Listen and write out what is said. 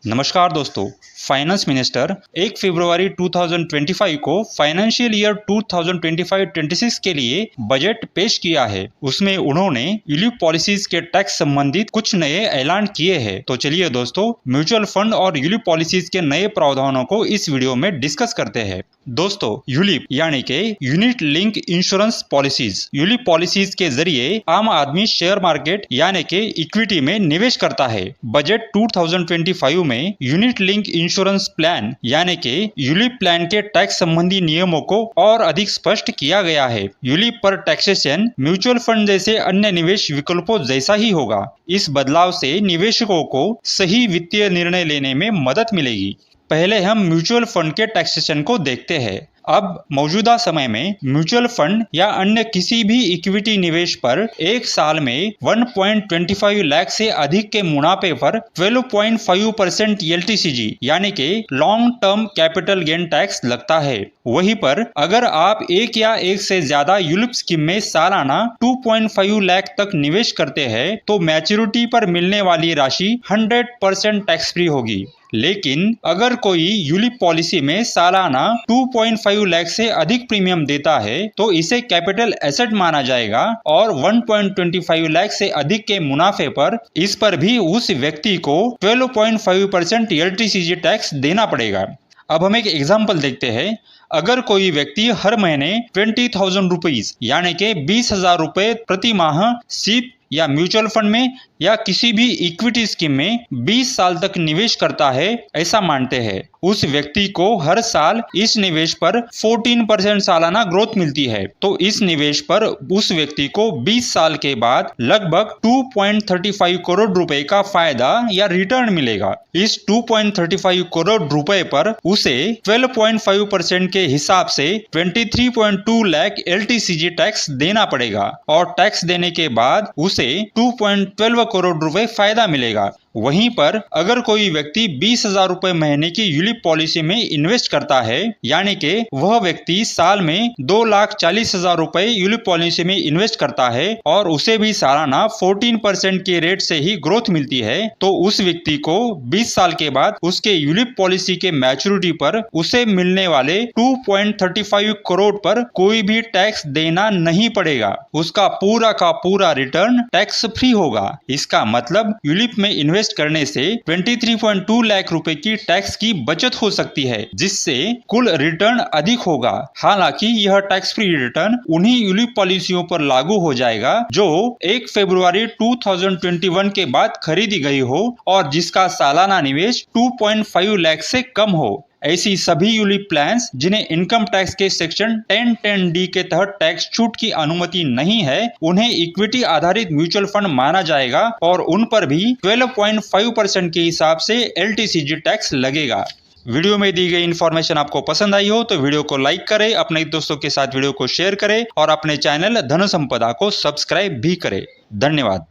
नमस्कार दोस्तों, finance minister 1 फरवरी 2025 को फाइनेंशियल ईयर 2025-26 के लिए बजट पेश किया है। उसमें उन्होंने यूलिप पॉलिसीज के टैक्स संबंधित कुछ नए ऐलान किए हैं। तो चलिए दोस्तों, म्यूचुअल फंड और यूलिप पॉलिसीज के नए प्रावधानों को इस वीडियो में डिस्कस करते हैं। दोस्तों, यूलिप यानी कि unit link insurance policies, ULIP policies के जरिए आम आदमी शेयर मार्केट यानी कि इक्विटी में निवेश करता है। बजट 2025 में यूनिट लिंक इंश्योरेंस प्लान यानी कि यूलिप प्लान के टैक्स संबंधी नियमों को और अधिक स्पष्ट किया गया है। यूलिप पर टैक्सेशन म्यूचुअल फंड जैसे अन्य निवेश विकल्पों जैसा ही होगा। इस बदलाव से निवेशकों को सही वित्तीय निर्णय लेने में मदद मिलेगी। पहले हम म्यूचुअल फंड के टैक्सेशन को देखते हैं। अब मौजूदा समय में म्यूचुअल फंड या अन्य किसी भी इक्विटी निवेश पर एक साल में 1.25 लाख से अधिक के मुनाफे पर 12.5% LTCG यानी कि long term capital gain tax लगता है। वहीं पर अगर आप एक या एक से ज्यादा यूलिप स्कीम में सालाना 2.5 लाख तक निवेश करते हैं तो मैच्योरिटी पर मिलने वाली राशि 100% टैक्स फ्री होगी। लेकिन अगर कोई यूलिप पॉलिसी में सालाना 2.5 लाख से अधिक प्रीमियम देता है तो इसे कैपिटल एसेट माना जाएगा और 1.25 लाख से अधिक के मुनाफे पर इस पर भी उस व्यक्ति को 12.5% LTCG टैक्स देना पड़ेगा। अब हम एक एग्जाम्पल देखते हैं। अगर कोई व्यक्ति हर महीने 20,000 रुपीज यानी कि 20,000 रुपए प्रति माह सिप या म्यूचुअल फंड में या किसी भी इक्विटी स्कीम में 20 साल तक निवेश करता है, ऐसा मानते हैं, उस व्यक्ति को हर साल इस निवेश पर 14% सालाना ग्रोथ मिलती है। तो इस निवेश पर उस व्यक्ति को 20 साल के बाद लगभग 2.35 करोड़ रुपए का फायदा या रिटर्न मिलेगा। इस 2.35 करोड़ रुपए पर उसे 12.5% के हिसाब से 23.2 लाख LTCG टैक्स देना पड़ेगा और टैक्स देने के बाद उसे 2.12 करोड़ रुपए फायदा मिलेगा। वहीं पर अगर कोई व्यक्ति 20,000 रुपए महीने की यूलिप पॉलिसी में इन्वेस्ट करता है यानी कि वह व्यक्ति साल में 2,40,000 रुपए यूलिप पॉलिसी में इन्वेस्ट करता है और उसे भी सालाना 14% के रेट से ही ग्रोथ मिलती है, तो उस व्यक्ति को 20 साल के बाद उसके यूलिप पॉलिसी के मैच्योरिटी पर उसे मिलने वाले 2.35 करोड़ पर कोई भी टैक्स देना नहीं पड़ेगा। उसका पूरा का पूरा रिटर्न टैक्स फ्री होगा। इसका मतलब यूलिप में इन्वेस्ट करने से 23.2 लाख रुपए की टैक्स की बचत हो सकती है, जिससे कुल रिटर्न अधिक होगा। हालांकि यह टैक्स फ्री रिटर्न उन्हीं यूलिप पॉलिसियों पर लागू हो जाएगा जो 1 फरवरी 2021 के बाद खरीदी गई हो और जिसका सालाना निवेश 2.5 लाख से कम हो। ऐसी सभी यूलिप प्लान्स जिन्हें इनकम टैक्स के सेक्शन 1010D के तहत टैक्स छूट की अनुमति नहीं है, उन्हें इक्विटी आधारित म्यूचुअल फंड माना जाएगा और उन पर भी 12.5% के हिसाब से LTCG टैक्स लगेगा। वीडियो में दी गई इन्फॉर्मेशन आपको पसंद आई हो तो वीडियो को लाइक करें, अपने दोस्तों के साथ वीडियो को शेयर करें और अपने चैनल धन संपदा को सब्सक्राइब भी करें। धन्यवाद।